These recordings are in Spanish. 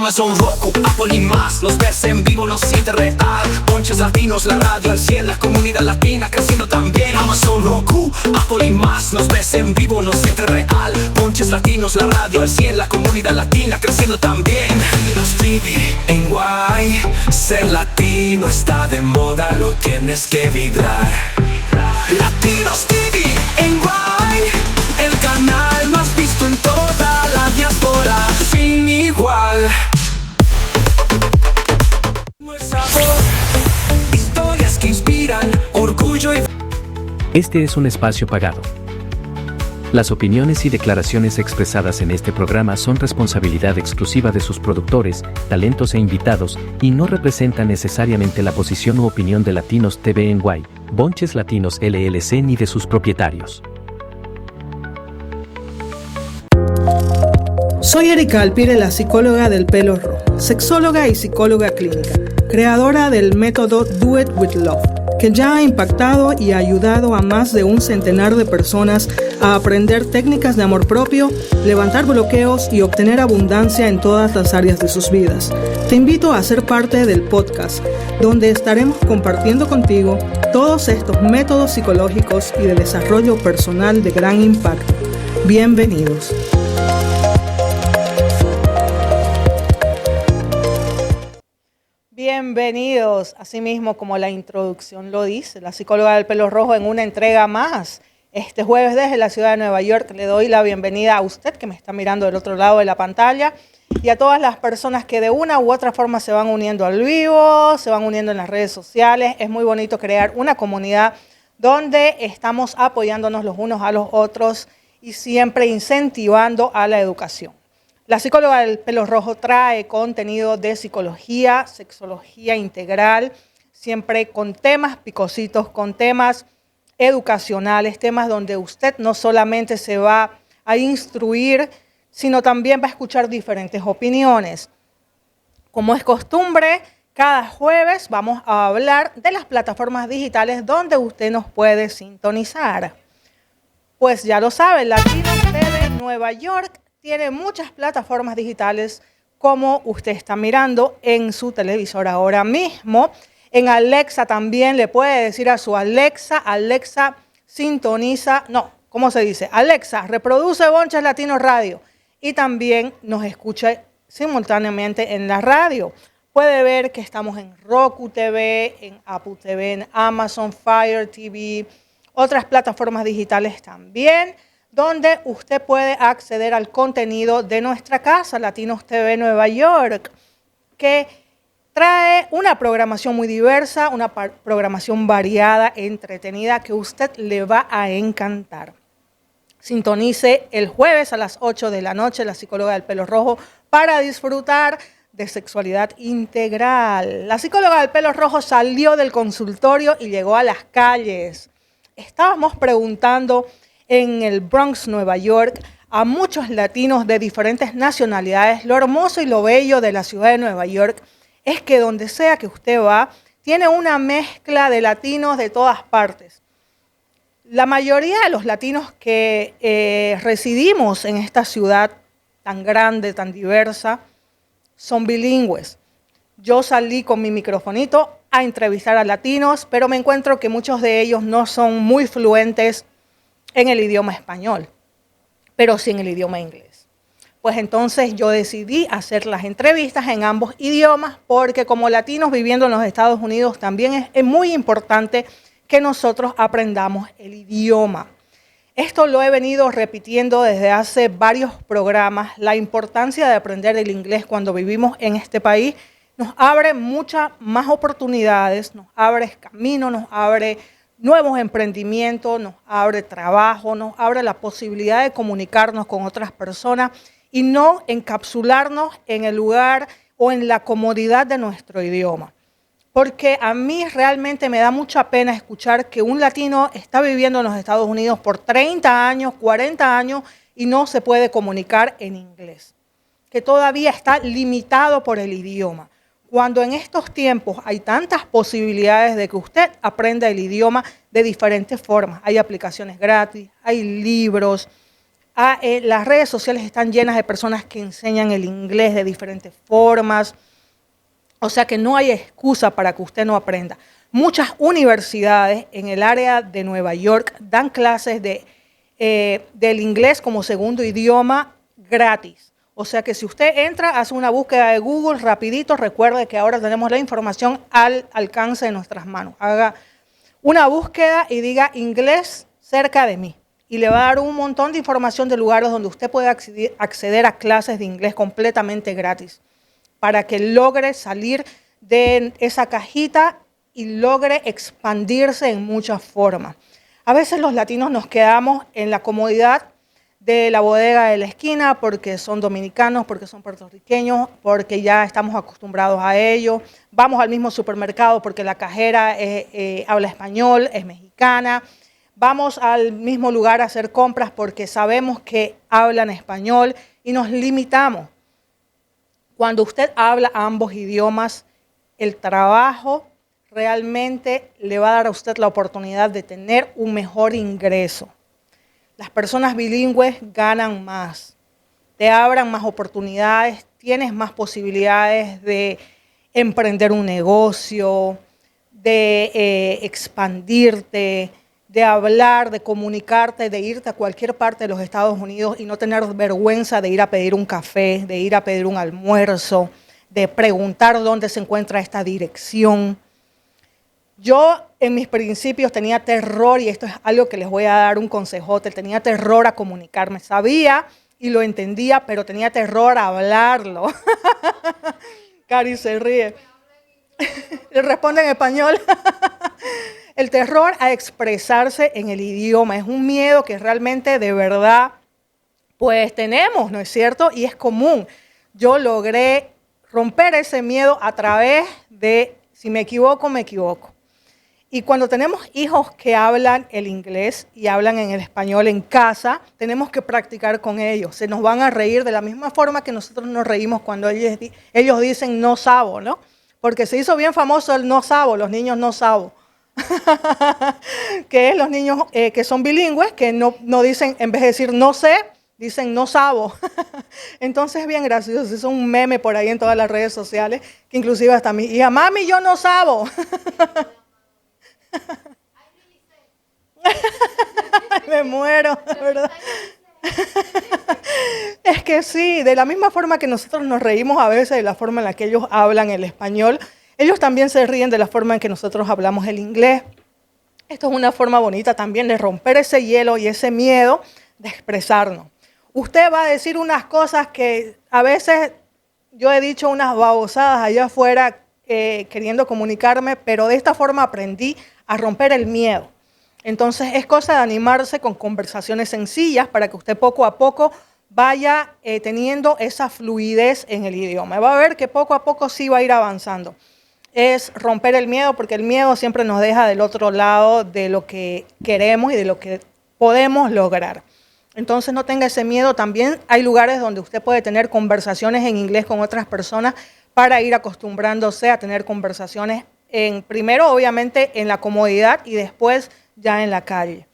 Amazon, Roku, Apple y más. Los ves en vivo, los sientes real. Bonches latinos, la radio al 100, la comunidad latina creciendo también. Amazon, Roku, Apple y más. Los ves en vivo, los sientes real. Bonches latinos, la radio al 100, la comunidad latina creciendo también. Latinos TV en Guay. Ser latino está de moda, lo tienes que vibrar. Latinos TV en Guay, el canal más visto en toda la diáspora, sin igual. Sabor, historias que inspiran, orgullo y... Este es un espacio pagado. Las opiniones y declaraciones expresadas en este programa son responsabilidad exclusiva de sus productores, talentos e invitados, y no representan necesariamente la posición u opinión de Latinos TV en Guay, Bonches Latinos LLC ni de sus propietarios. Soy Erika Alpire, la psicóloga del pelo rojo, sexóloga y psicóloga clínica, creadora del método Do It With Love, que ya ha impactado y ayudado a más de un centenar de personas a aprender técnicas de amor propio, levantar bloqueos y obtener abundancia en todas las áreas de sus vidas. Te invito a ser parte del podcast, donde estaremos compartiendo contigo todos estos métodos psicológicos y de desarrollo personal de gran impacto. Bienvenidos. Bienvenidos, así mismo como la introducción lo dice, la psicóloga del pelo rojo en una entrega más. Este jueves desde la ciudad de Nueva York le doy la bienvenida a usted que me está mirando del otro lado de la pantalla y a todas las personas que de una u otra forma se van uniendo al vivo, se van uniendo en las redes sociales. Es muy bonito crear una comunidad donde estamos apoyándonos los unos a los otros y siempre incentivando a la educación. La psicóloga del pelo rojo trae contenido de psicología, sexología integral, siempre con temas picositos, con temas educacionales, temas donde usted no solamente se va a instruir, sino también va a escuchar diferentes opiniones. Como es costumbre, cada jueves vamos a hablar de las plataformas digitales donde usted nos puede sintonizar. Pues ya lo sabe, Latinos TV Nueva York tiene muchas plataformas digitales como usted está mirando en su televisor ahora mismo. En Alexa también le puede decir a su Alexa, Alexa sintoniza, no, ¿cómo se dice? Alexa, reproduce Bonches Latinos Radio y también nos escucha simultáneamente en la radio. Puede ver que estamos en Roku TV, en Apple TV, en Amazon Fire TV, otras plataformas digitales también, donde usted puede acceder al contenido de nuestra casa, Latinos TV Nueva York, que trae una programación muy diversa, una programación variada, entretenida, que a usted le va a encantar. Sintonice el jueves a las 8 de la noche, la psicóloga del pelo rojo, para disfrutar de sexualidad integral. La psicóloga del pelo rojo salió del consultorio y llegó a las calles. Estábamos preguntando en el Bronx, Nueva York, a muchos latinos de diferentes nacionalidades. Lo hermoso y lo bello de la ciudad de Nueva York es que donde sea que usted va, tiene una mezcla de latinos de todas partes. La mayoría de los latinos que residimos en esta ciudad tan grande, tan diversa, son bilingües. Yo salí con mi microfonito a entrevistar a latinos, pero me encuentro que muchos de ellos no son muy fluentes en el idioma español, pero sí en el idioma inglés. Pues entonces yo decidí hacer las entrevistas en ambos idiomas porque como latinos viviendo en los Estados Unidos también es muy importante que nosotros aprendamos el idioma. Esto lo he venido repitiendo desde hace varios programas. La importancia de aprender el inglés cuando vivimos en este país nos abre muchas más oportunidades, nos abre camino, nos abre nuevos emprendimientos, nos abre trabajo, nos abre la posibilidad de comunicarnos con otras personas y no encapsularnos en el lugar o en la comodidad de nuestro idioma. Porque a mí realmente me da mucha pena escuchar que un latino está viviendo en los Estados Unidos por 30 años, 40 años y no se puede comunicar en inglés, que todavía está limitado por el idioma. Cuando en estos tiempos hay tantas posibilidades de que usted aprenda el idioma de diferentes formas. Hay aplicaciones gratis, hay libros, Las redes sociales están llenas de personas que enseñan el inglés de diferentes formas. O sea que no hay excusa para que usted no aprenda. Muchas universidades en el área de Nueva York dan clases del inglés como segundo idioma gratis. O sea que si usted entra, hace una búsqueda de Google rapidito, recuerde que ahora tenemos la información al alcance de nuestras manos. Haga una búsqueda y diga inglés cerca de mí. Y le va a dar un montón de información de lugares donde usted puede acceder a clases de inglés completamente gratis para que logre salir de esa cajita y logre expandirse en muchas formas. A veces los latinos nos quedamos en la comodidad de la bodega de la esquina porque son dominicanos, porque son puertorriqueños, porque ya estamos acostumbrados a ello. Vamos al mismo supermercado porque la cajera habla español, es mexicana. Vamos al mismo lugar a hacer compras porque sabemos que hablan español y nos limitamos. Cuando usted habla ambos idiomas, el trabajo realmente le va a dar a usted la oportunidad de tener un mejor ingreso. Las personas bilingües ganan más, te abran más oportunidades, tienes más posibilidades de emprender un negocio, de expandirte, de hablar, de comunicarte, de irte a cualquier parte de los Estados Unidos y no tener vergüenza de ir a pedir un café, de ir a pedir un almuerzo, de preguntar dónde se encuentra esta dirección. Yo en mis principios tenía terror, y esto es algo que les voy a dar un consejote, tenía terror a comunicarme. Sabía y lo entendía, pero tenía terror a hablarlo. Cari se ríe. Le responde en español. El terror a expresarse en el idioma es un miedo que realmente de verdad pues tenemos, ¿no es cierto? Y es común. Yo logré romper ese miedo a través de, si me equivoco, me equivoco. Y cuando tenemos hijos que hablan el inglés y hablan en el español en casa, tenemos que practicar con ellos. Se nos van a reír de la misma forma que nosotros nos reímos cuando ellos dicen no sabo, ¿no? Porque se hizo bien famoso el no sabo, los niños no sabo. Que es los niños que son bilingües, que no dicen, en vez de decir no sé, dicen no sabo. Entonces es bien gracioso, es un meme por ahí en todas las redes sociales, que inclusive hasta mi hija, mami, yo no sabo. Me muero, ¿verdad? Es que sí, de la misma forma que nosotros nos reímos a veces de la forma en la que ellos hablan el español, ellos también se ríen de la forma en que nosotros hablamos el inglés. Esto es una forma bonita también de romper ese hielo y ese miedo de expresarnos. Usted va a decir unas cosas que a veces yo he dicho unas babosadas allá afuera queriendo comunicarme, pero de esta forma aprendí a romper el miedo. Entonces es cosa de animarse con conversaciones sencillas para que usted poco a poco vaya teniendo esa fluidez en el idioma. Va a ver que poco a poco sí va a ir avanzando. Es romper el miedo, porque el miedo siempre nos deja del otro lado de lo que queremos y de lo que podemos lograr. Entonces no tenga ese miedo. También hay lugares donde usted puede tener conversaciones en inglés con otras personas para ir acostumbrándose a tener conversaciones primero obviamente en la comodidad y después ya en la calle.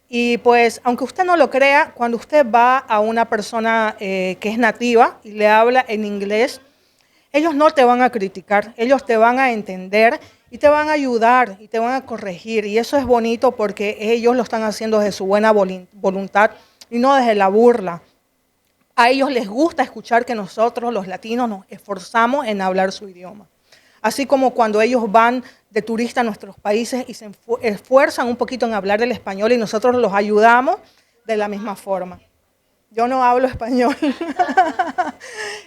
Y pues aunque usted no lo crea, cuando usted va a una persona que es nativa y le habla en inglés, ellos no te van a criticar, ellos te van a entender y te van a ayudar y te van a corregir. Y eso es bonito porque ellos lo están haciendo desde su buena voluntad y no desde la burla. A ellos les gusta escuchar que nosotros, los latinos, nos esforzamos en hablar su idioma. Así como cuando ellos van de turista a nuestros países y se esfuerzan un poquito en hablar el español y nosotros los ayudamos de la misma forma. Yo no hablo español.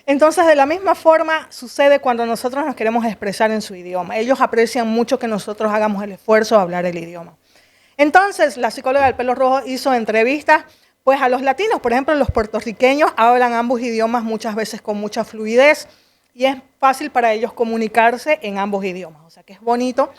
Entonces, de la misma forma sucede cuando nosotros nos queremos expresar en su idioma. Ellos aprecian mucho que nosotros hagamos el esfuerzo de hablar el idioma. Entonces, la psicóloga del pelo rojo hizo entrevistas pues, a los latinos. Por ejemplo, los puertorriqueños hablan ambos idiomas muchas veces con mucha fluidez y es fácil para ellos comunicarse en ambos idiomas. O sea, que es bonito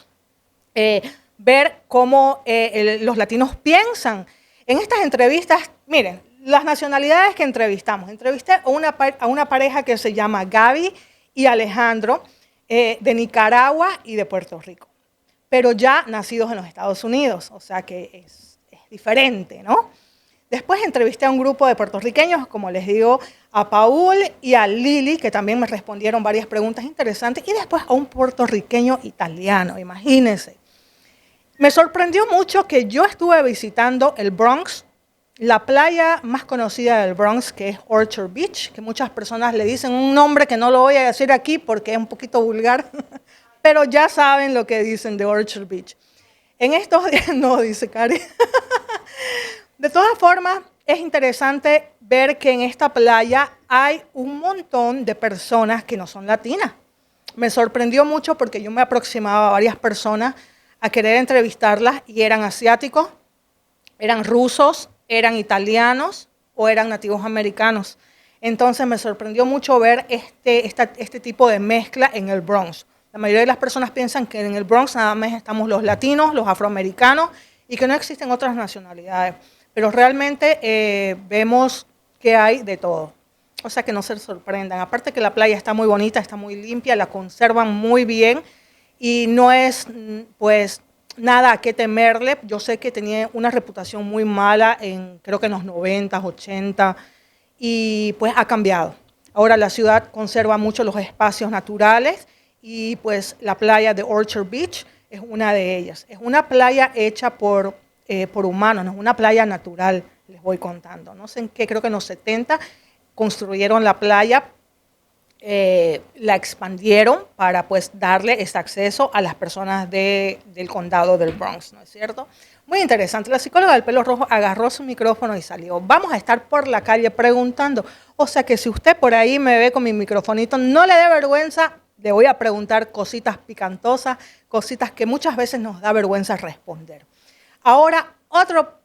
ver cómo los latinos piensan. En estas entrevistas, miren, las nacionalidades que entrevistamos. Entrevisté a una pareja que se llama Gaby y Alejandro, de Nicaragua y de Puerto Rico, pero ya nacidos en los Estados Unidos, o sea que es diferente, ¿no? Después entrevisté a un grupo de puertorriqueños, como les digo, a Paul y a Lili, que también me respondieron varias preguntas interesantes, y después a un puertorriqueño italiano, imagínense. Me sorprendió mucho que yo estuve visitando el Bronx, la playa más conocida del Bronx, que es Orchard Beach, que muchas personas le dicen un nombre que no lo voy a decir aquí porque es un poquito vulgar, pero ya saben lo que dicen de Orchard Beach. En estos días, no, dice Cari. De todas formas, es interesante ver que en esta playa hay un montón de personas que no son latinas. Me sorprendió mucho porque yo me aproximaba a varias personas a querer entrevistarlas y eran asiáticos, eran rusos, eran italianos o eran nativos americanos. Entonces me sorprendió mucho ver este tipo de mezcla en el Bronx. La mayoría de las personas piensan que en el Bronx nada más estamos los latinos, los afroamericanos y que no existen otras nacionalidades. Pero realmente vemos que hay de todo. O sea que no se sorprendan. Aparte que la playa está muy bonita, está muy limpia, la conservan muy bien y no es pues nada a qué temerle. Yo sé que tenía una reputación muy mala creo que en los 90, 80 y pues ha cambiado. Ahora la ciudad conserva mucho los espacios naturales y pues la playa de Orchard Beach es una de ellas. Es una playa hecha por humanos, no es una playa natural, les voy contando. No sé en qué, creo que en los 70 construyeron la playa, la expandieron para pues darle este acceso a las personas del condado del Bronx, ¿no es cierto? Muy interesante. La psicóloga del pelo rojo agarró su micrófono y salió. Vamos a estar por la calle preguntando. O sea que si usted por ahí me ve con mi microfonito, no le dé vergüenza, le voy a preguntar cositas picantosas, cositas que muchas veces nos da vergüenza responder. Ahora, otra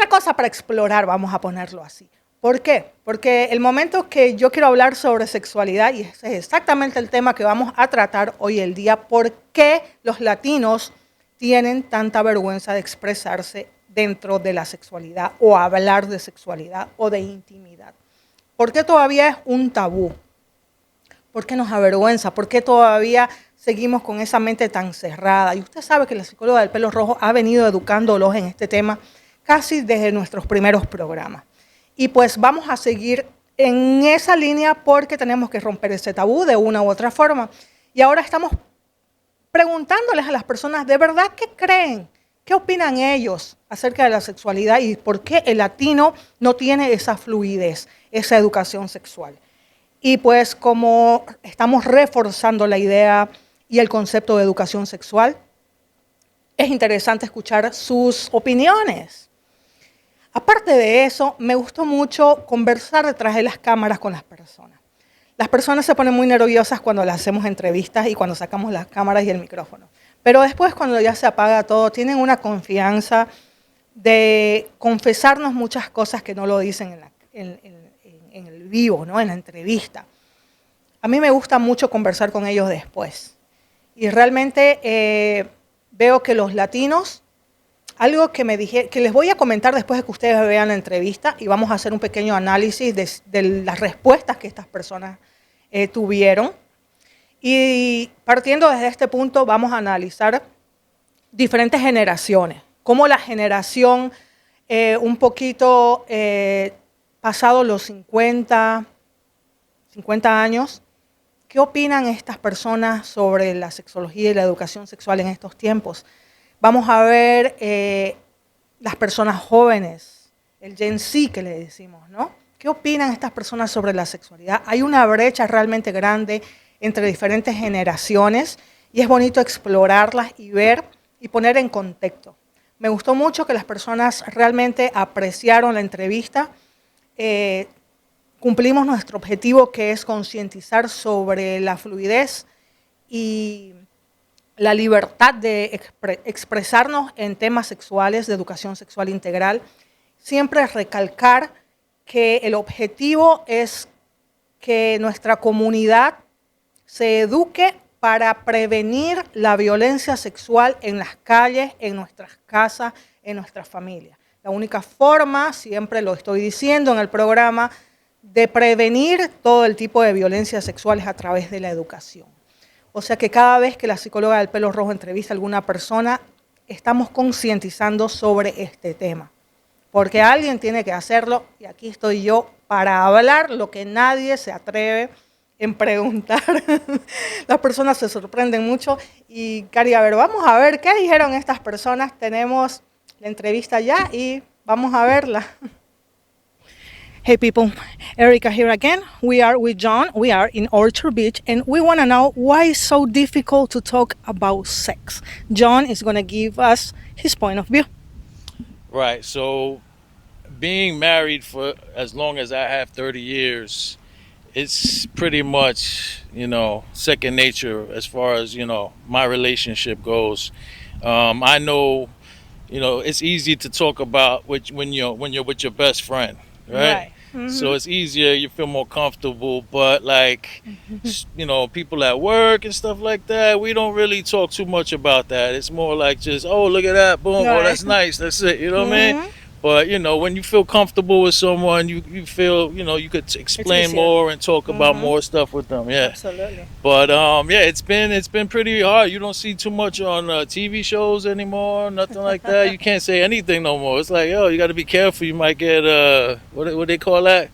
cosa para explorar, vamos a ponerlo así. ¿Por qué? Porque el momento que yo quiero hablar sobre sexualidad, y ese es exactamente el tema que vamos a tratar hoy el día, ¿por qué los latinos tienen tanta vergüenza de expresarse dentro de la sexualidad o hablar de sexualidad o de intimidad? ¿Por qué todavía es un tabú? ¿Por qué nos avergüenza? ¿Por qué todavía seguimos con esa mente tan cerrada? Y usted sabe que la psicóloga del pelo rojo ha venido educándolos en este tema casi desde nuestros primeros programas. Y pues vamos a seguir en esa línea porque tenemos que romper ese tabú de una u otra forma. Y ahora estamos preguntándoles a las personas de verdad qué creen, qué opinan ellos acerca de la sexualidad y por qué el latino no tiene esa fluidez, esa educación sexual. Y pues como estamos reforzando la idea y el concepto de educación sexual, es interesante escuchar sus opiniones. Aparte de eso, me gustó mucho conversar detrás de las cámaras con las personas. Las personas se ponen muy nerviosas cuando les hacemos entrevistas y cuando sacamos las cámaras y el micrófono. Pero después, cuando ya se apaga todo, tienen una confianza de confesarnos muchas cosas que no lo dicen en el vivo, ¿no? En la entrevista. A mí me gusta mucho conversar con ellos después. Y realmente veo que los latinos, algo que me dije, que les voy a comentar después de que ustedes vean la entrevista y vamos a hacer un pequeño análisis de las respuestas que estas personas tuvieron. Y partiendo desde este punto vamos a analizar diferentes generaciones, cómo la generación un poquito pasado los 50 años, ¿qué opinan estas personas sobre la sexología y la educación sexual en estos tiempos? Vamos a ver las personas jóvenes, el Gen Z que le decimos, ¿no? ¿Qué opinan estas personas sobre la sexualidad? Hay una brecha realmente grande entre diferentes generaciones y es bonito explorarlas y ver y poner en contexto. Me gustó mucho que las personas realmente apreciaron la entrevista. Cumplimos nuestro objetivo, que es concientizar sobre la fluidez y la libertad de expresarnos en temas sexuales, de educación sexual integral. Siempre recalcar que el objetivo es que nuestra comunidad se eduque para prevenir la violencia sexual en las calles, en nuestras casas, en nuestras familias. La única forma, siempre lo estoy diciendo en el programa, de prevenir todo el tipo de violencias sexuales a través de la educación. O sea que cada vez que la psicóloga del pelo rojo entrevista a alguna persona, estamos concientizando sobre este tema. Porque alguien tiene que hacerlo y aquí estoy yo para hablar lo que nadie se atreve en preguntar. Las personas se sorprenden mucho. Y Cari, a ver, vamos a ver qué dijeron estas personas. Tenemos la entrevista ya y vamos a verla. Hey people, Erica here again. We are with John. We are in Orchard Beach and we want to know why it's so difficult to talk about sex. John is going to give us his point of view. Right. So being married for as long as I have, 30 years, it's pretty much, second nature as far as, my relationship goes. I know, it's easy to talk about when you're with your best friend, right? Mm-hmm. So it's easier, you feel more comfortable, but people at work and stuff like that, we don't really talk too much about that. It's more like just, oh, look at that, boom, right. Oh, that's nice, that's it, you know what I mean? But, when you feel comfortable with someone, you feel, you could explain more and talk about more stuff with them. Yeah. Absolutely. But, it's been pretty hard. You don't see too much on TV shows anymore, nothing like that. You can't say anything no more. It's like, you got to be careful. You might get, what they call that?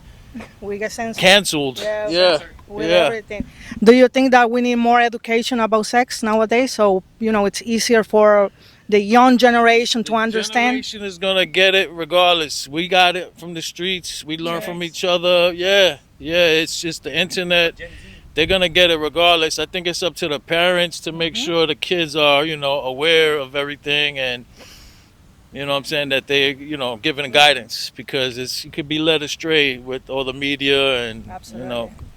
We get censored. Canceled. Yeah. With everything. Do you think that we need more education about sex nowadays? So, it's easier for the young generation to understand? The generation is going to get it regardless. We got it from the streets. We learn from each other. Yeah, it's just the internet. They're going to get it regardless. I think it's up to the parents to make sure the kids are, aware of everything and, what I'm saying, that they're, giving guidance because you could be led astray with all the media and,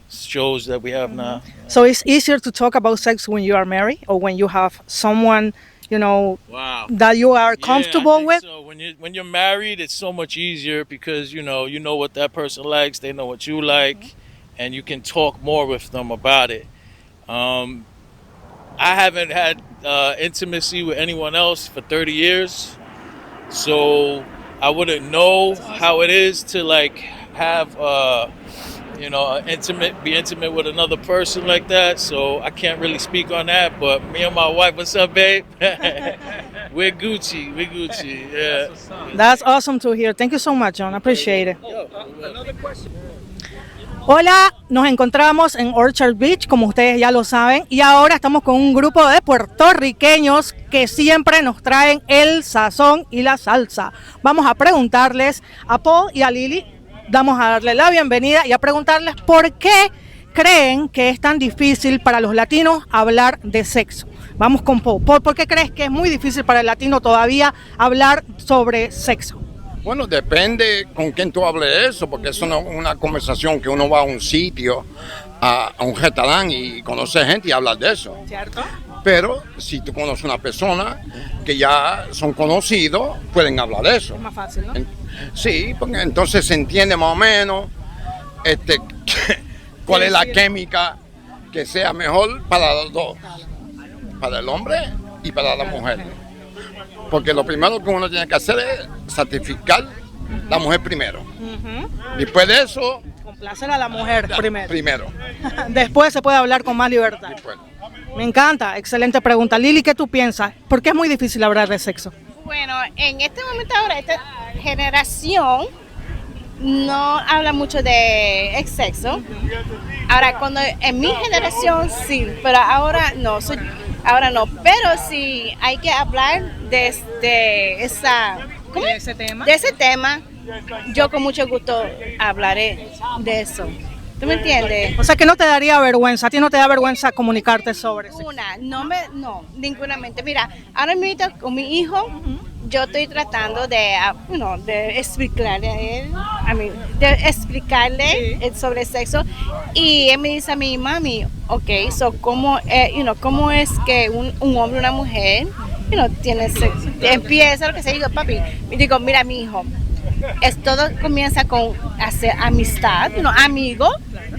shows that we have now. So it's easier to talk about sex when you are married or when you have someone wow. that you are comfortable with? So when you're married, it's so much easier because you know what that person likes, they know what you like, and you can talk more with them about it. I haven't had intimacy with anyone else for 30 years, so I wouldn't know how it is to have be intimate with another person like that. So I can't really speak on that. But me and my wife, what's up, babe? We're Gucci. Yeah. That's awesome to hear. Thank you so much, John. I appreciate it. Another question. Hola, nos encontramos en Orchard Beach, como ustedes ya lo saben, y ahora estamos con un grupo de puertorriqueños que siempre nos traen el sazón y la salsa. Vamos a preguntarles a Paul y a Lily. Vamos a darle la bienvenida y a preguntarles por qué creen que es tan difícil para los latinos hablar de sexo. Vamos con Paul. Paul, ¿por qué crees que es muy difícil para el latino todavía hablar sobre sexo? Bueno, depende con quién tú hables de eso, porque eso no es una conversación que uno va a un sitio, a un restaurante y conoce gente y hablar de eso. ¿Cierto? Pero si tú conoces una persona que ya son conocidos, pueden hablar de eso. Es más fácil, ¿no? Sí, porque entonces se entiende más o menos cuál es la química que sea mejor para los dos, para el hombre y para la mujer. Porque lo primero que uno tiene que hacer es satisficar la mujer primero. Después de eso, complacer a la mujer primero. Después se puede hablar con más libertad. Después. Me encanta, excelente pregunta. Lili, ¿qué tú piensas? ¿Por qué es muy difícil hablar de sexo? Bueno, en este momento ahora, esta generación no habla mucho de el sexo. Ahora, cuando en mi generación sí, pero ahora no. Ahora no, pero sí hay que hablar de ese tema. Yo con mucho gusto hablaré de eso. ¿Tú me entiendes? O sea que no te daría vergüenza, a ti no te da vergüenza comunicarte sobre eso. No, ningunamente. Mira, ahora mismo con mi hijo, yo estoy tratando de explicarle a él, sobre el sexo, y él me dice a mí, mami, okay, so cómo es que un hombre y una mujer, tiene sexo, empieza lo que se diga, papi, y digo, mira, mi hijo, todo comienza con hacer amistad, amigo.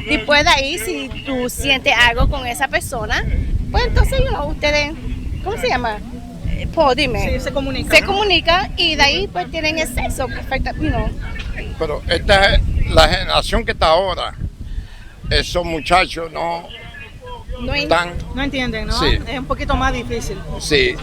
Después de ahí, si tú sientes algo con esa persona, pues entonces, ustedes, ¿cómo se llama? Pues dime. Sí, se comunica. Se comunican y de ahí pues tienen el sexo perfecto, Pero esta es la generación que está ahora. Esos muchachos no entienden, ¿no? Sí. Es un poquito más difícil. Sí.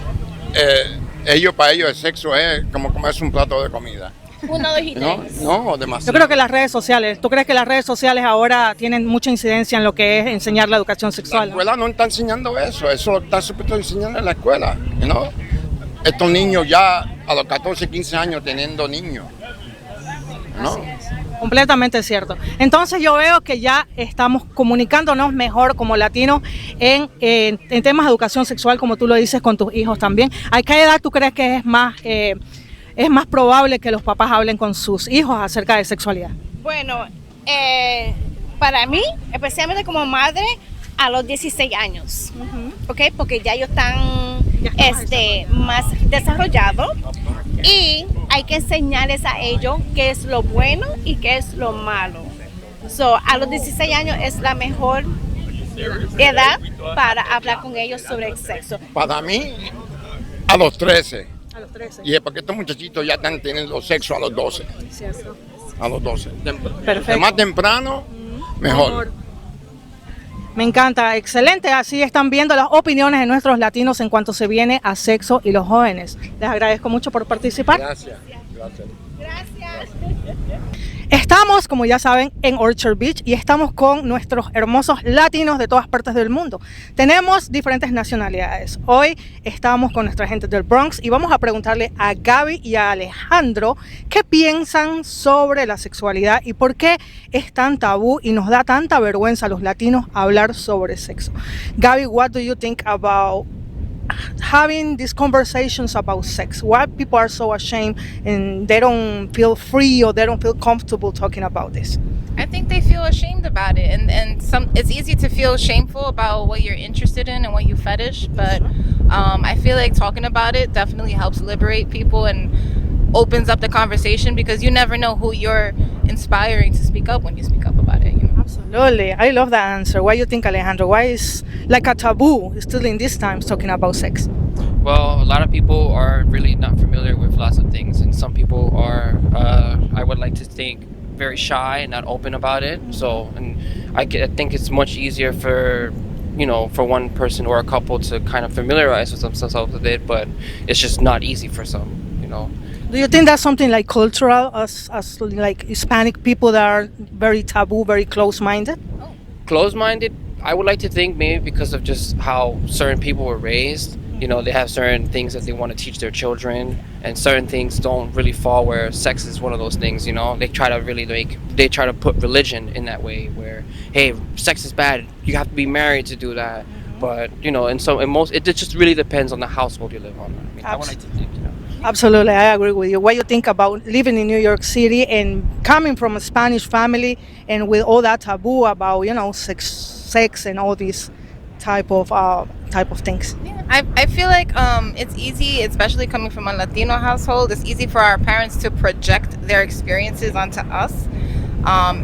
Para ellos el sexo es como comerse un plato de comida. 1, 2 y 3. No, demasiado. Yo creo que las redes sociales, ¿tú crees que las redes sociales ahora tienen mucha incidencia en lo que es enseñar la educación La sexual? escuela no está enseñando eso lo está supuesto enseñando en la escuela, ¿no? Estos niños ya a los 14, 15 años teniendo niños, ¿no? Completamente cierto. Entonces yo veo que ya estamos comunicándonos mejor como latinos en temas de educación sexual, como tú lo dices, con tus hijos también. ¿A qué edad tú crees que es más probable que los papás hablen con sus hijos acerca de sexualidad? Bueno, para mí, especialmente como madre, a los 16 años, ¿ok? Porque ya ellos están más desarrollados y hay que enseñarles a ellos qué es lo bueno y qué es lo malo. So, a los 16 años es la mejor edad para hablar con ellos sobre el sexo. Para mí, a los 13. A los 13. Y es porque estos muchachitos ya están teniendo sexo a los 12. Cierto. A los 12. Perfecto. De más temprano, mejor. Me encanta, excelente. Así están viendo las opiniones de nuestros latinos en cuanto se viene a sexo y los jóvenes. Les agradezco mucho por participar. Gracias. Gracias. Estamos, como ya saben, en Orchard Beach y estamos con nuestros hermosos latinos de todas partes del mundo. Tenemos diferentes nacionalidades. Hoy estamos con nuestra gente del Bronx y vamos a preguntarle a Gaby y a Alejandro qué piensan sobre la sexualidad y por qué es tan tabú y nos da tanta vergüenza a los latinos hablar sobre sexo. Gaby, what do you think about having these conversations about sex? Why people are so ashamed and they don't feel free or they don't feel comfortable talking about this? I think they feel ashamed about it, and it's easy to feel shameful about what you're interested in and what you fetish, but I feel like talking about it definitely helps liberate people and opens up the conversation, because you never know who you're inspiring to speak up when you speak up about it, you know? Absolutely. I love that answer. What do you think, Alejandro? Why is like a taboo still in these times talking about sex? Well, a lot of people are really not familiar with lots of things, and some people are, I would like to think, very shy and not open about it. So, and I think it's much easier for one person or a couple to kind of familiarize with themselves with it, but it's just not easy for some, you know. Do you think that's something like cultural, as like Hispanic people that are very taboo, very close-minded? Closed-minded, I would like to think maybe because of just how certain people were raised. You know, they have certain things that they want to teach their children, and certain things don't really fall where sex is one of those things, you know. They try to put religion in that way where, hey, sex is bad, you have to be married to do that. But, you know, it just really depends on the household you live on. I mean, I would like to think, you know. Absolutely, I agree with you. What do you think about living in New York City and coming from a Spanish family and with all that taboo about, you know, sex and all these type of things? Yeah, I feel like it's easy, especially coming from a Latino household, it's easy for our parents to project their experiences onto us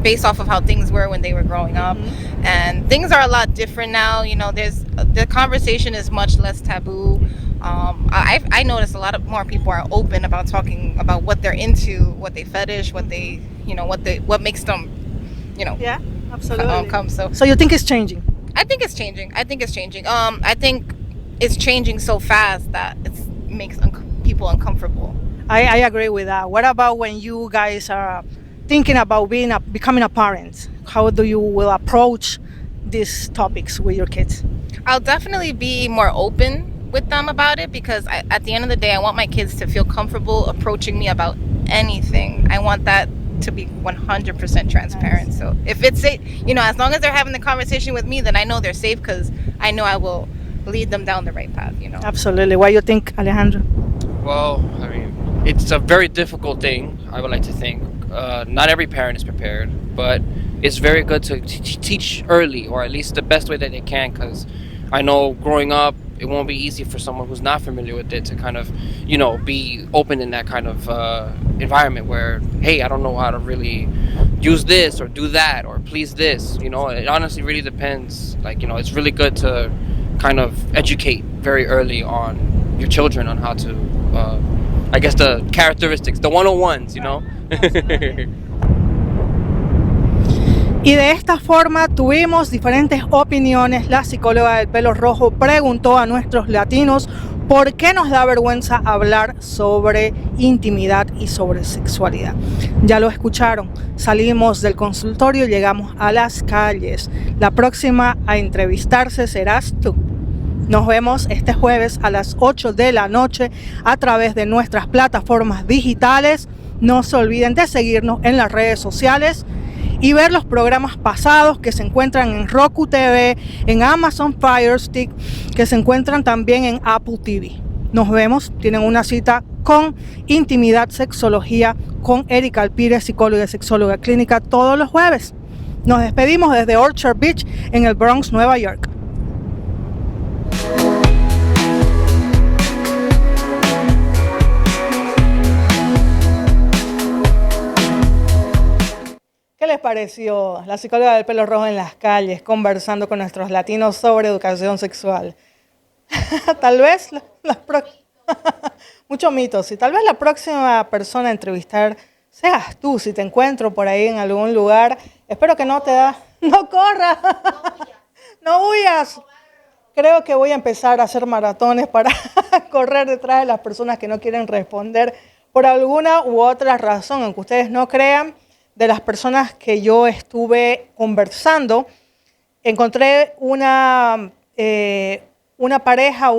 based off of how things were when they were growing up. And things are a lot different now. You know, the conversation is much less taboo. I notice a lot of more people are open about talking about what they're into, what they fetish, what they, you know, what makes them, you know, Yeah, absolutely. come. So you think it's changing? I think it's changing. I think it's changing so fast that it makes people uncomfortable. I agree with that. What about when you guys are thinking about becoming a parent? How do you will approach these topics with your kids? I'll definitely be more open with them about it, because at the end of the day, I want my kids to feel comfortable approaching me about anything. I want that to be 100% transparent. So if it's, you know, as long as they're having the conversation with me, then I know they're safe, because I know I will lead them down the right path, you know. Absolutely. What do you think, Alejandro? Well, I mean, it's a very difficult thing, I would like to think. Not every parent is prepared, but it's very good to teach early, or at least the best way that they can, because I know growing up, it won't be easy for someone who's not familiar with it to kind of, you know, be open in that kind of environment where, hey, I don't know how to really use this or do that or please this. You know, it honestly really depends. Like, you know, it's really good to kind of educate very early on your children on how to, I guess, the characteristics, the 101s, you know. Y de esta forma tuvimos diferentes opiniones. La psicóloga del pelo rojo preguntó a nuestros latinos ¿Por qué nos da vergüenza hablar sobre intimidad y sobre sexualidad? Ya lo escucharon, salimos del consultorio y llegamos a las calles. La próxima a entrevistarse serás tú. Nos vemos este jueves a las 8 de la noche a través de nuestras plataformas digitales. No se olviden de seguirnos en las redes sociales y ver los programas pasados que se encuentran en Roku TV, en Amazon Fire Stick, que se encuentran también en Apple TV. Nos vemos, tienen una cita con Intimidad Sexología con Erika Alpírez, psicóloga y sexóloga clínica, todos los jueves. Nos despedimos desde Orchard Beach en el Bronx, Nueva York. ¿Qué les pareció la psicóloga del pelo rojo en las calles conversando con nuestros latinos sobre educación sexual? Tal vez muchos mitos, y tal vez la próxima persona a entrevistar seas tú, si te encuentro por ahí en algún lugar. Espero que no corras, no huyas. Creo que voy a empezar a hacer maratones para correr detrás de las personas que no quieren responder por alguna u otra razón, aunque ustedes no crean. De las personas que yo estuve conversando, encontré una pareja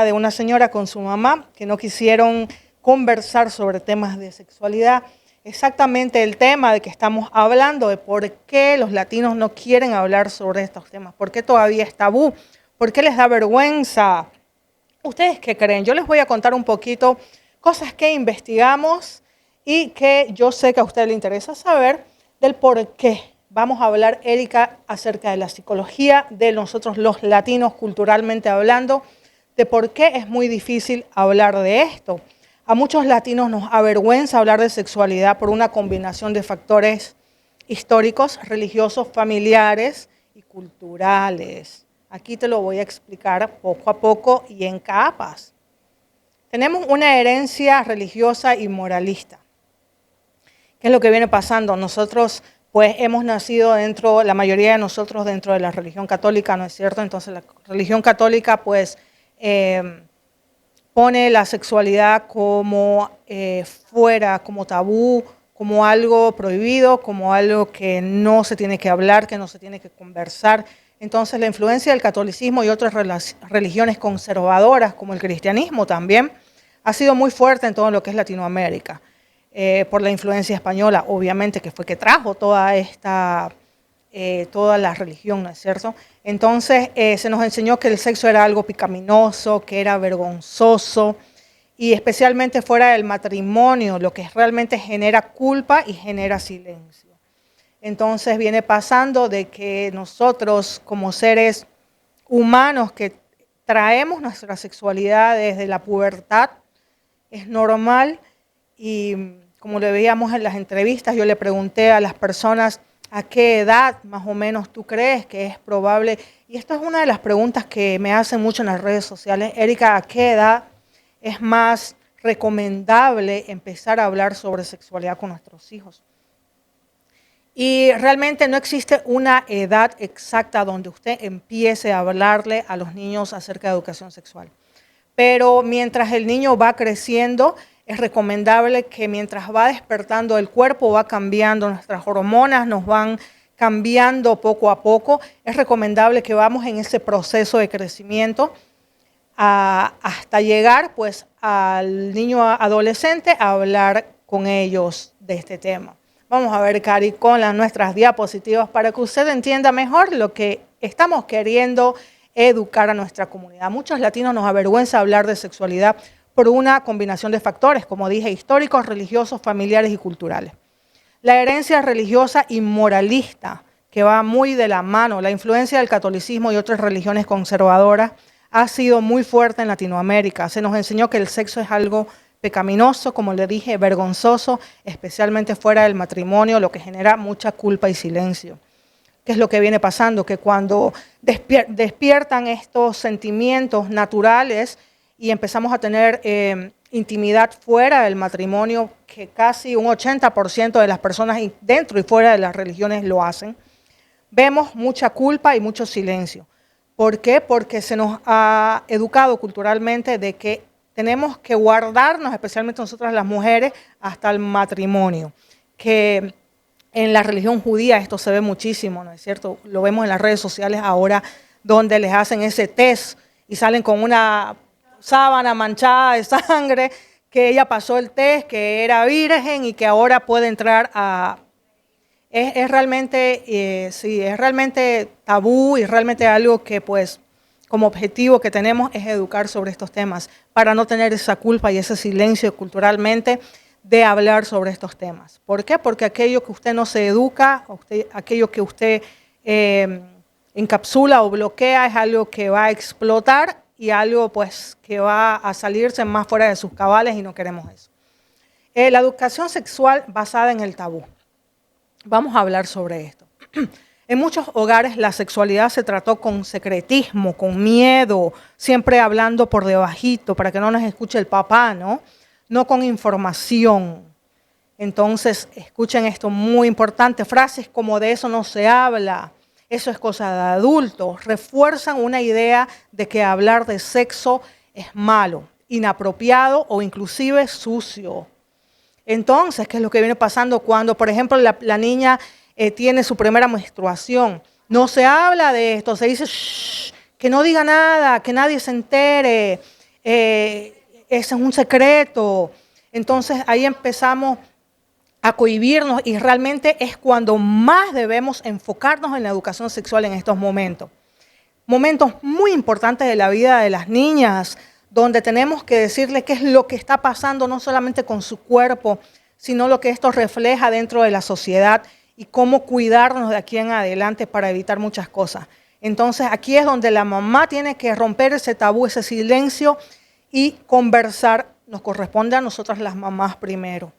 de una señora con su mamá que no quisieron conversar sobre temas de sexualidad. Exactamente el tema de que estamos hablando, de por qué los latinos no quieren hablar sobre estos temas, por qué todavía es tabú, por qué les da vergüenza. ¿Ustedes qué creen? Yo les voy a contar un poquito cosas que investigamos y que yo sé que a usted le interesa saber del por qué. Vamos a hablar, Erika, acerca de la psicología de nosotros los latinos, culturalmente hablando, de por qué es muy difícil hablar de esto. A muchos latinos nos avergüenza hablar de sexualidad por una combinación de factores históricos, religiosos, familiares y culturales. Aquí te lo voy a explicar poco a poco y en capas. Tenemos una herencia religiosa y moralista. ¿Qué es lo que viene pasando? Nosotros pues hemos nacido la mayoría de nosotros dentro de la religión católica, ¿no es cierto? Entonces la religión católica pues pone la sexualidad como fuera, como tabú, como algo prohibido, como algo que no se tiene que hablar, que no se tiene que conversar. Entonces la influencia del catolicismo y otras religiones conservadoras, como el cristianismo también, ha sido muy fuerte en todo lo que es Latinoamérica. Por la influencia española, obviamente, que fue que trajo toda la religión, ¿no es cierto? Entonces se nos enseñó que el sexo era algo pecaminoso, que era vergonzoso, y especialmente fuera del matrimonio, lo que realmente genera culpa y genera silencio. Entonces viene pasando de que nosotros como seres humanos que traemos nuestra sexualidad desde la pubertad, es normal. Y como le veíamos en las entrevistas, yo le pregunté a las personas a qué edad más o menos tú crees que es probable. Y esto es una de las preguntas que me hacen mucho en las redes sociales. Erika, ¿a qué edad es más recomendable empezar a hablar sobre sexualidad con nuestros hijos? Y realmente no existe una edad exacta donde usted empiece a hablarle a los niños acerca de educación sexual. Pero mientras el niño va creciendo, es recomendable que mientras va despertando el cuerpo, va cambiando, nuestras hormonas nos van cambiando poco a poco. Es recomendable que vamos en ese proceso de crecimiento hasta llegar pues, al niño adolescente a hablar con ellos de este tema. Vamos a ver, Cari, con nuestras diapositivas para que usted entienda mejor lo que estamos queriendo educar a nuestra comunidad. Muchos latinos nos avergüenza hablar de sexualidad por una combinación de factores, como dije, históricos, religiosos, familiares y culturales. La herencia religiosa y moralista, que va muy de la mano, la influencia del catolicismo y otras religiones conservadoras, ha sido muy fuerte en Latinoamérica. Se nos enseñó que el sexo es algo pecaminoso, como le dije, vergonzoso, especialmente fuera del matrimonio, lo que genera mucha culpa y silencio. ¿Qué es lo que viene pasando? Que cuando despiertan estos sentimientos naturales y empezamos a tener intimidad fuera del matrimonio, que casi un 80% de las personas dentro y fuera de las religiones lo hacen, vemos mucha culpa y mucho silencio. ¿Por qué? Porque se nos ha educado culturalmente de que tenemos que guardarnos, especialmente nosotras las mujeres, hasta el matrimonio. Que en la religión judía esto se ve muchísimo, ¿no es cierto? Lo vemos en las redes sociales ahora, donde les hacen ese test y salen con una sábana manchada de sangre, que ella pasó el test, que era virgen y que ahora puede entrar a... Es realmente, sí, es realmente tabú y realmente algo que pues como objetivo que tenemos es educar sobre estos temas para no tener esa culpa y ese silencio culturalmente de hablar sobre estos temas. ¿Por qué? Porque aquello que usted no se educa, aquello que usted encapsula o bloquea es algo que va a explotar y algo pues que va a salirse más fuera de sus cabales y no queremos eso. La educación sexual basada en el tabú. Vamos a hablar sobre esto. En muchos hogares la sexualidad se trató con secretismo, con miedo, siempre hablando por debajito para que no nos escuche el papá, ¿no? No con información. Entonces, escuchen esto muy importante, frases como de eso no se habla, eso es cosa de adultos, refuerzan una idea de que hablar de sexo es malo, inapropiado o inclusive sucio. Entonces, ¿qué es lo que viene pasando cuando, por ejemplo, la niña tiene su primera menstruación? No se habla de esto, se dice shh, que no diga nada, que nadie se entere, ese es un secreto. Entonces ahí empezamos a cohibirnos y realmente es cuando más debemos enfocarnos en la educación sexual en estos momentos. Momentos muy importantes de la vida de las niñas, donde tenemos que decirles qué es lo que está pasando, no solamente con su cuerpo, sino lo que esto refleja dentro de la sociedad y cómo cuidarnos de aquí en adelante para evitar muchas cosas. Entonces aquí es donde la mamá tiene que romper ese tabú, ese silencio y conversar. Nos corresponde a nosotras las mamás primero.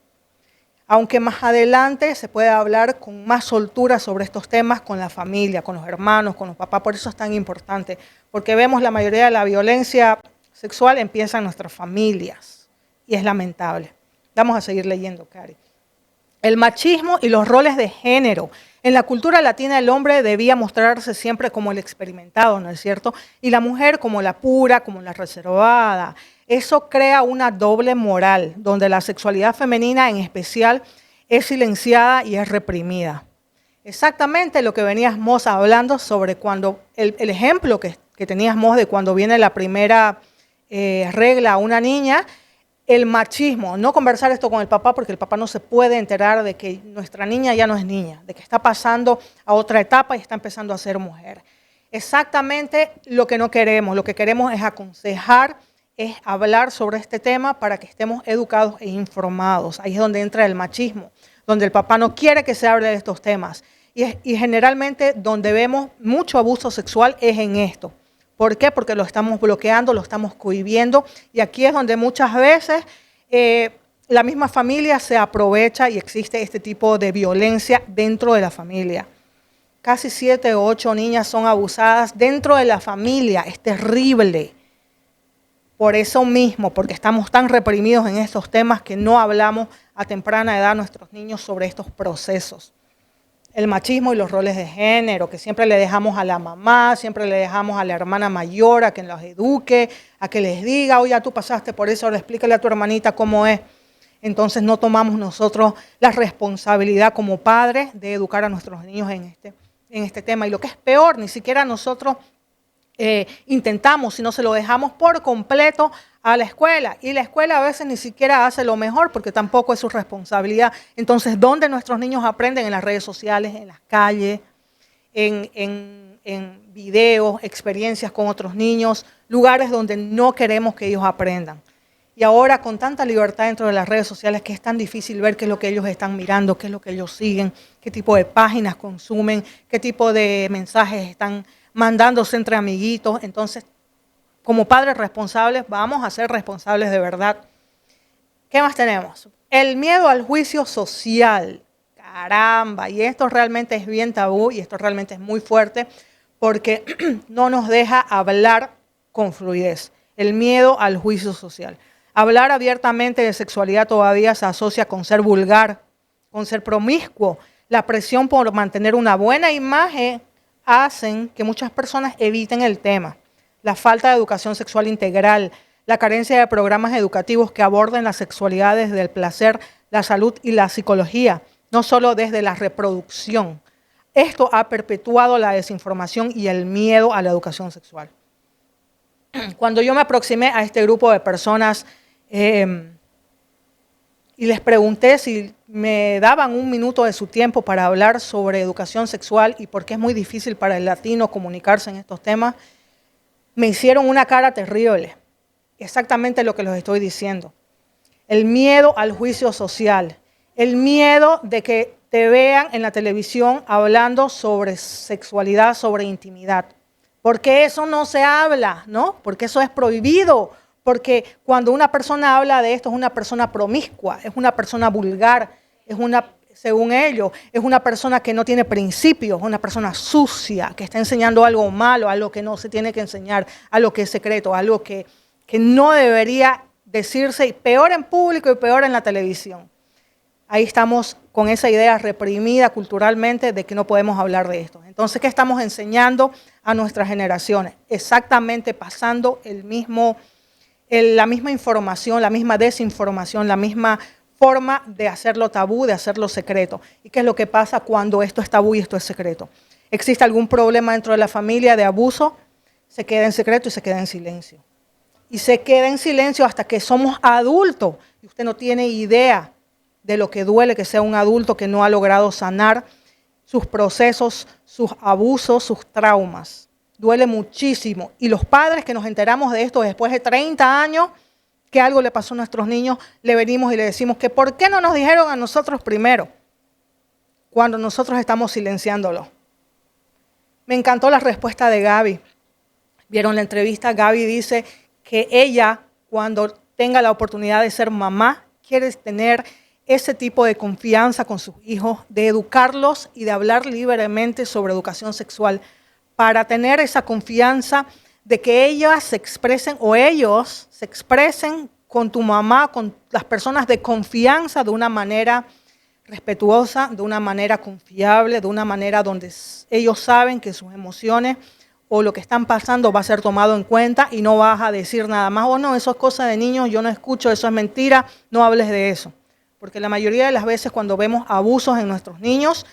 Aunque más adelante se puede hablar con más soltura sobre estos temas con la familia, con los hermanos, con los papás. Por eso es tan importante, porque vemos la mayoría de la violencia sexual empieza en nuestras familias y es lamentable. Vamos a seguir leyendo, Cari. El machismo y los roles de género. En la cultura latina el hombre debía mostrarse siempre como el experimentado, ¿no es cierto? Y la mujer como la pura, como la reservada. Eso crea una doble moral, donde la sexualidad femenina en especial es silenciada y es reprimida. Exactamente lo que venías Mos hablando sobre cuando, el ejemplo que tenías Mos de cuando viene la primera regla a una niña, el machismo, no conversar esto con el papá porque el papá no se puede enterar de que nuestra niña ya no es niña, de que está pasando a otra etapa y está empezando a ser mujer. Exactamente lo que no queremos, lo que queremos es aconsejar, es hablar sobre este tema para que estemos educados e informados. Ahí es donde entra el machismo, donde el papá no quiere que se hable de estos temas. Y generalmente donde vemos mucho abuso sexual es en esto. ¿Por qué? Porque lo estamos bloqueando, lo estamos cohibiendo y aquí es donde muchas veces la misma familia se aprovecha y existe este tipo de violencia dentro de la familia. Casi 7 o 8 niñas son abusadas dentro de la familia, es terrible. Por eso mismo, porque estamos tan reprimidos en estos temas que no hablamos a temprana edad a nuestros niños sobre estos procesos. El machismo y los roles de género, que siempre le dejamos a la mamá, siempre le dejamos a la hermana mayor a que los eduque, a que les diga, oye, tú pasaste por eso, ahora explícale a tu hermanita cómo es. Entonces no tomamos nosotros la responsabilidad como padres de educar a nuestros niños en este tema. Y lo que es peor, ni siquiera nosotros intentamos, sino se lo dejamos por completo a la escuela. Y la escuela a veces ni siquiera hace lo mejor porque tampoco es su responsabilidad. Entonces, ¿dónde nuestros niños aprenden? En las redes sociales, en las calles, en videos, experiencias con otros niños, lugares donde no queremos que ellos aprendan. Y ahora con tanta libertad dentro de las redes sociales que es tan difícil ver qué es lo que ellos están mirando, qué es lo que ellos siguen, qué tipo de páginas consumen, qué tipo de mensajes están mandándose entre amiguitos. Entonces, como padres responsables, vamos a ser responsables de verdad. ¿Qué más tenemos? El miedo al juicio social. Caramba, y esto realmente es bien tabú y esto realmente es muy fuerte porque no nos deja hablar con fluidez. El miedo al juicio social. Hablar abiertamente de sexualidad todavía se asocia con ser vulgar, con ser promiscuo. La presión por mantener una buena imagen hacen que muchas personas eviten el tema. La falta de educación sexual integral, la carencia de programas educativos que aborden la sexualidad desde el placer, la salud y la psicología, no solo desde la reproducción. Esto ha perpetuado la desinformación y el miedo a la educación sexual. Cuando yo me aproximé a este grupo de personas y les pregunté si me daban un minuto de su tiempo para hablar sobre educación sexual y por qué es muy difícil para el latino comunicarse en estos temas, me hicieron una cara terrible. Exactamente lo que les estoy diciendo. El miedo al juicio social, el miedo de que te vean en la televisión hablando sobre sexualidad, sobre intimidad. Porque eso no se habla, ¿no? Porque eso es prohibido. Porque cuando una persona habla de esto es una persona promiscua, es una persona vulgar, según ellos, es una persona que no tiene principios, una persona sucia, que está enseñando algo malo, algo que no se tiene que enseñar, algo que es secreto, algo que no debería decirse, y peor en público y peor en la televisión. Ahí estamos con esa idea reprimida culturalmente de que no podemos hablar de esto. Entonces, ¿qué estamos enseñando a nuestras generaciones? Exactamente pasando la misma información, la misma desinformación, la misma forma de hacerlo tabú, de hacerlo secreto. ¿Y qué es lo que pasa cuando esto es tabú y esto es secreto? ¿Existe algún problema dentro de la familia de abuso? Se queda en secreto y se queda en silencio. Y se queda en silencio hasta que somos adultos. Y usted no tiene idea de lo que duele que sea un adulto que no ha logrado sanar sus procesos, sus abusos, sus traumas. Duele muchísimo. Y los padres que nos enteramos de esto después de 30 años, que algo le pasó a nuestros niños, le venimos y le decimos que ¿por qué no nos dijeron a nosotros primero? Cuando nosotros estamos silenciándolo. Me encantó la respuesta de Gaby. ¿Vieron la entrevista? Gaby dice que ella, cuando tenga la oportunidad de ser mamá, quiere tener ese tipo de confianza con sus hijos, de educarlos y de hablar libremente sobre educación sexual, para tener esa confianza de que ellas se expresen o ellos se expresen con tu mamá, con las personas de confianza de una manera respetuosa, de una manera confiable, de una manera donde ellos saben que sus emociones o lo que están pasando va a ser tomado en cuenta y no vas a decir nada más, oh no, eso es cosa de niños, yo no escucho, eso es mentira, no hables de eso. Porque la mayoría de las veces cuando vemos abusos en nuestros niños,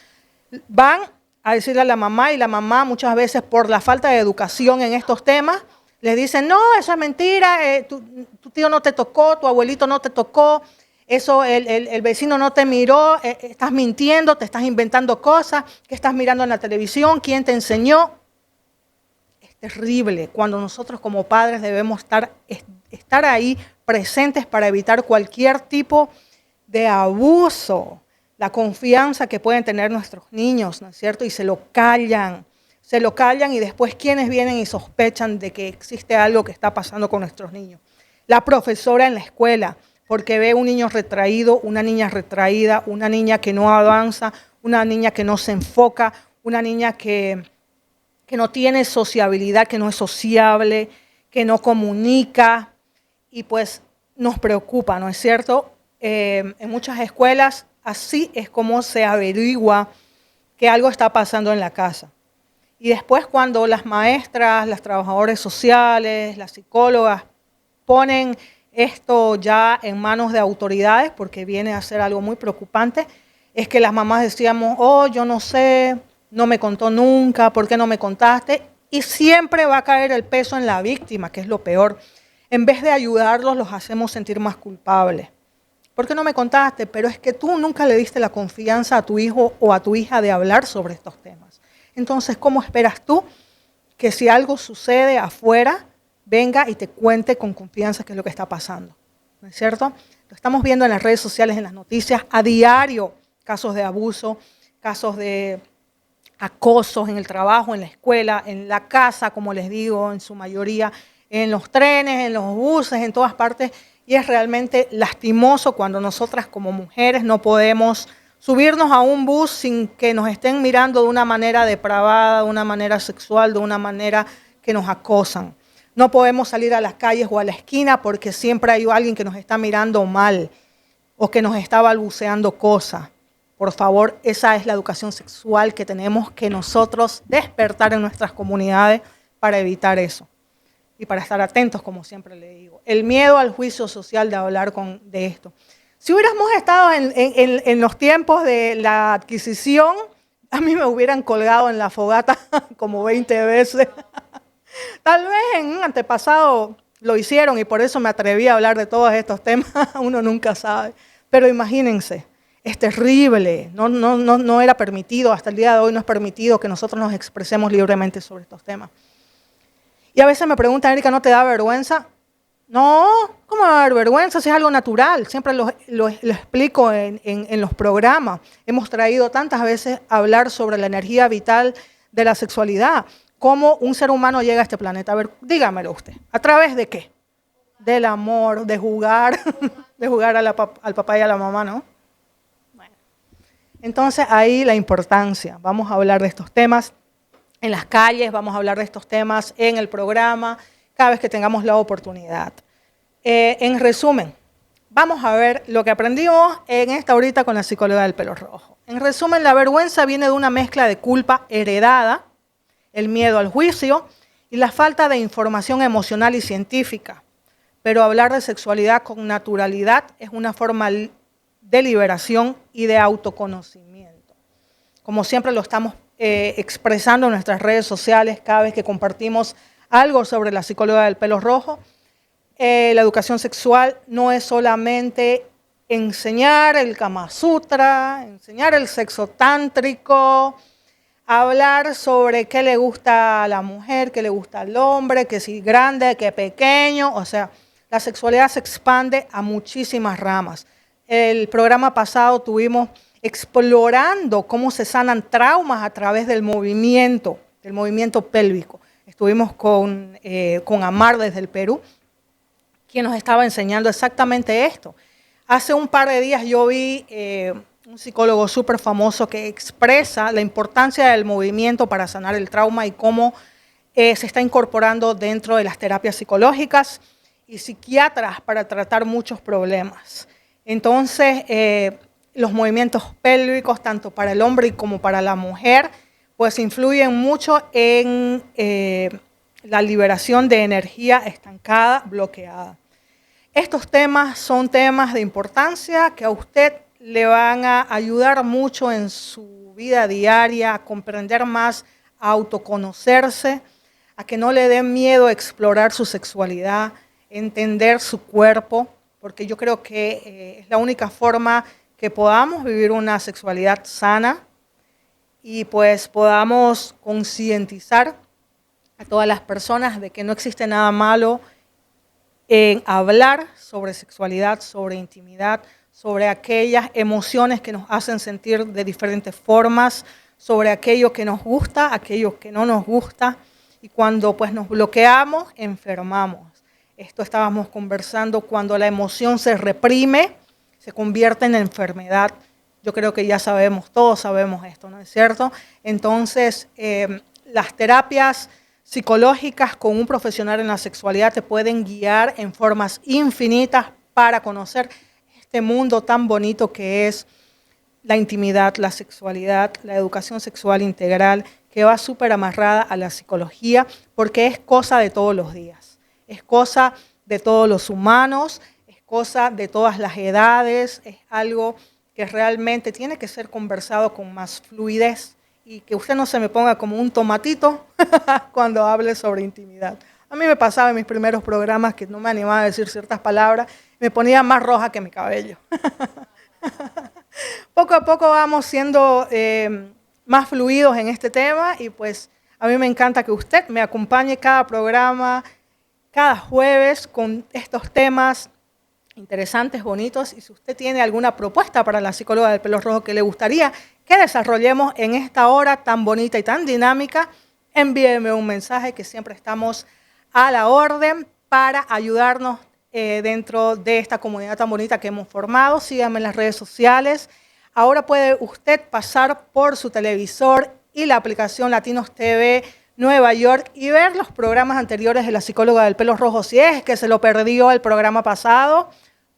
van a decirle a la mamá y la mamá muchas veces por la falta de educación en estos temas, les dicen, no, eso es mentira, tu tío no te tocó, tu abuelito no te tocó, eso el vecino no te miró, estás mintiendo, te estás inventando cosas, ¿qué estás mirando en la televisión? ¿Quién te enseñó? Es terrible cuando nosotros como padres debemos estar ahí presentes para evitar cualquier tipo de abuso, la confianza que pueden tener nuestros niños, ¿no es cierto? Y se lo callan y después quienes vienen y sospechan de que existe algo que está pasando con nuestros niños. La profesora en la escuela, porque ve un niño retraído, una niña retraída, una niña que no avanza, una niña que no se enfoca, una niña que no tiene sociabilidad, que no es sociable, que no comunica y pues nos preocupa, ¿no es cierto? En muchas escuelas así es como se averigua que algo está pasando en la casa. Y después cuando las maestras, las trabajadoras sociales, las psicólogas ponen esto ya en manos de autoridades, porque viene a ser algo muy preocupante, es que las mamás decíamos, oh, yo no sé, no me contó nunca, ¿por qué no me contaste? Y siempre va a caer el peso en la víctima, que es lo peor. En vez de ayudarlos, los hacemos sentir más culpables. ¿Por qué no me contaste? Pero es que tú nunca le diste la confianza a tu hijo o a tu hija de hablar sobre estos temas. Entonces, ¿cómo esperas tú que si algo sucede afuera, venga y te cuente con confianza qué es lo que está pasando? ¿No es cierto? Lo estamos viendo en las redes sociales, en las noticias, a diario, casos de abuso, casos de acosos en el trabajo, en la escuela, en la casa, como les digo, en su mayoría, en los trenes, en los buses, en todas partes. Y es realmente lastimoso cuando nosotras como mujeres no podemos subirnos a un bus sin que nos estén mirando de una manera depravada, de una manera sexual, de una manera que nos acosan. No podemos salir a las calles o a la esquina porque siempre hay alguien que nos está mirando mal o que nos está balbuceando cosas. Por favor, esa es la educación sexual que tenemos que nosotros despertar en nuestras comunidades para evitar eso y para estar atentos, como siempre le digo. El miedo al juicio social de hablar de esto. Si hubiéramos estado en los tiempos de la adquisición, a mí me hubieran colgado en la fogata como 20 veces. Tal vez en un antepasado lo hicieron y por eso me atreví a hablar de todos estos temas. Uno nunca sabe. Pero imagínense, es terrible. No era permitido, hasta el día de hoy no es permitido que nosotros nos expresemos libremente sobre estos temas. Y a veces me preguntan, Erika, ¿no te da vergüenza? No, ¿cómo va a dar vergüenza si es algo natural? Siempre lo explico en los programas. Hemos traído tantas veces a hablar sobre la energía vital de la sexualidad. ¿Cómo un ser humano llega a este planeta? A ver, dígamelo usted. ¿A través de qué? Del amor, de jugar, de jugar al papá y a la mamá, ¿no? Bueno. Entonces ahí la importancia. Vamos a hablar de estos temas en las calles, vamos a hablar de estos temas en el programa, cada vez que tengamos la oportunidad. En resumen, vamos a ver lo que aprendimos en esta horita con la psicóloga del pelo rojo. En resumen, la vergüenza viene de una mezcla de culpa heredada, el miedo al juicio y la falta de información emocional y científica. Pero hablar de sexualidad con naturalidad es una forma de liberación y de autoconocimiento. Como siempre lo estamos expresando en nuestras redes sociales cada vez que compartimos algo sobre la psicóloga del pelo rojo. La educación sexual no es solamente enseñar el Kama Sutra, enseñar el sexo tántrico, hablar sobre qué le gusta a la mujer, qué le gusta al hombre, que si grande, que pequeño. O sea, la sexualidad se expande a muchísimas ramas. El programa pasado tuvimos explorando cómo se sanan traumas a través del movimiento pélvico. Estuvimos con Amar desde el Perú, quien nos estaba enseñando exactamente esto. Hace un par de días yo vi un psicólogo súper famoso que expresa la importancia del movimiento para sanar el trauma y cómo se está incorporando dentro de las terapias psicológicas y psiquiatras para tratar muchos problemas. Entonces, los movimientos pélvicos, tanto para el hombre como para la mujer, pues influyen mucho en la liberación de energía estancada, bloqueada. Estos temas son temas de importancia que a usted le van a ayudar mucho en su vida diaria, a comprender más, a autoconocerse, a que no le dé miedo a explorar su sexualidad, entender su cuerpo, porque yo creo que es la única forma que podamos vivir una sexualidad sana y pues podamos concientizar a todas las personas de que no existe nada malo en hablar sobre sexualidad, sobre intimidad, sobre aquellas emociones que nos hacen sentir de diferentes formas, sobre aquello que nos gusta, aquello que no nos gusta, y cuando pues nos bloqueamos, enfermamos. Esto estábamos conversando, cuando la emoción se reprime, se convierte en enfermedad. Yo creo que ya sabemos, todos sabemos esto, ¿no es cierto? Entonces, las terapias psicológicas con un profesional en la sexualidad te pueden guiar en formas infinitas para conocer este mundo tan bonito que es la intimidad, la sexualidad, la educación sexual integral, que va súper amarrada a la psicología, porque es cosa de todos los días, es cosa de todos los humanos, es cosa de todas las edades, es algo que realmente tiene que ser conversado con más fluidez y que usted no se me ponga como un tomatito cuando hable sobre intimidad. A mí me pasaba en mis primeros programas que no me animaba a decir ciertas palabras, me ponía más roja que mi cabello. Poco a poco vamos siendo más fluidos en este tema y pues a mí me encanta que usted me acompañe cada programa, cada jueves con estos temas interesantes, bonitos, y si usted tiene alguna propuesta para la psicóloga del pelo rojo que le gustaría que desarrollemos en esta hora tan bonita y tan dinámica, envíeme un mensaje que siempre estamos a la orden para ayudarnos dentro de esta comunidad tan bonita que hemos formado. Síganme en las redes sociales. Ahora puede usted pasar por su televisor y la aplicación Latinos TV Nueva York y ver los programas anteriores de la psicóloga del pelo rojo. Si es que se lo perdió el programa pasado,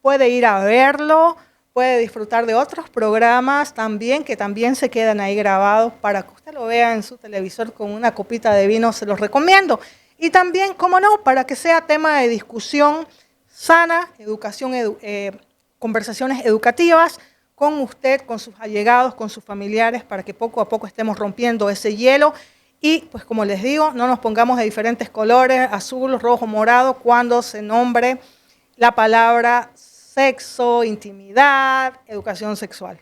puede ir a verlo, puede disfrutar de otros programas también, que también se quedan ahí grabados para que usted lo vea en su televisor con una copita de vino, se los recomiendo. Y también, cómo no, para que sea tema de discusión sana, conversaciones educativas con usted, con sus allegados, con sus familiares, para que poco a poco estemos rompiendo ese hielo. Y, pues como les digo, no nos pongamos de diferentes colores, azul, rojo, morado, cuando se nombre la palabra sexo, intimidad, educación sexual.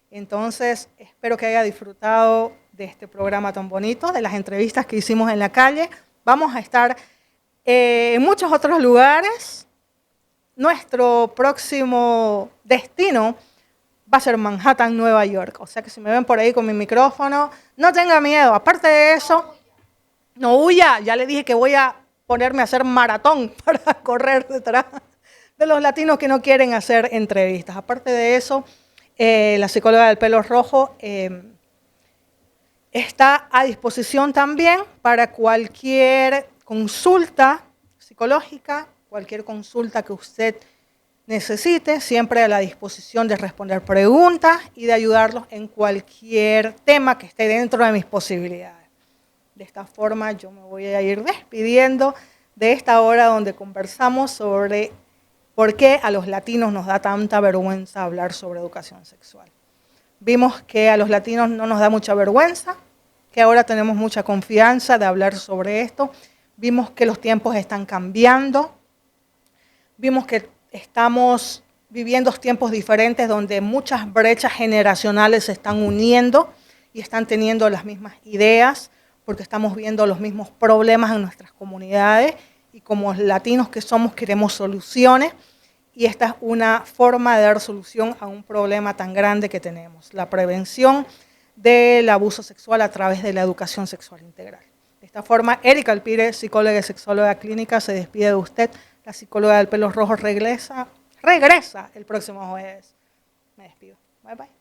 Entonces, espero que haya disfrutado de este programa tan bonito, de las entrevistas que hicimos en la calle. Vamos a estar en muchos otros lugares. Nuestro próximo destino va a ser Manhattan, Nueva York. O sea que si me ven por ahí con mi micrófono, no tenga miedo. Aparte de eso, no huya. Ya le dije que voy a ponerme a hacer maratón para correr detrás de los latinos que no quieren hacer entrevistas. Aparte de eso, la psicóloga del pelo rojo está a disposición también para cualquier consulta psicológica, cualquier consulta que usted necesite, siempre a la disposición de responder preguntas y de ayudarlos en cualquier tema que esté dentro de mis posibilidades. De esta forma yo me voy a ir despidiendo de esta hora donde conversamos sobre por qué a los latinos nos da tanta vergüenza hablar sobre educación sexual. Vimos que a los latinos no nos da mucha vergüenza, que ahora tenemos mucha confianza de hablar sobre esto. Vimos que los tiempos están cambiando. Vimos que estamos viviendo tiempos diferentes donde muchas brechas generacionales se están uniendo y están teniendo las mismas ideas porque estamos viendo los mismos problemas en nuestras comunidades y como latinos que somos queremos soluciones y esta es una forma de dar solución a un problema tan grande que tenemos, la prevención del abuso sexual a través de la educación sexual integral. De esta forma, Erika Alpire, psicóloga y sexóloga clínica, se despide de usted. La psicóloga del pelo rojo regresa el próximo jueves. Me despido. Bye, bye.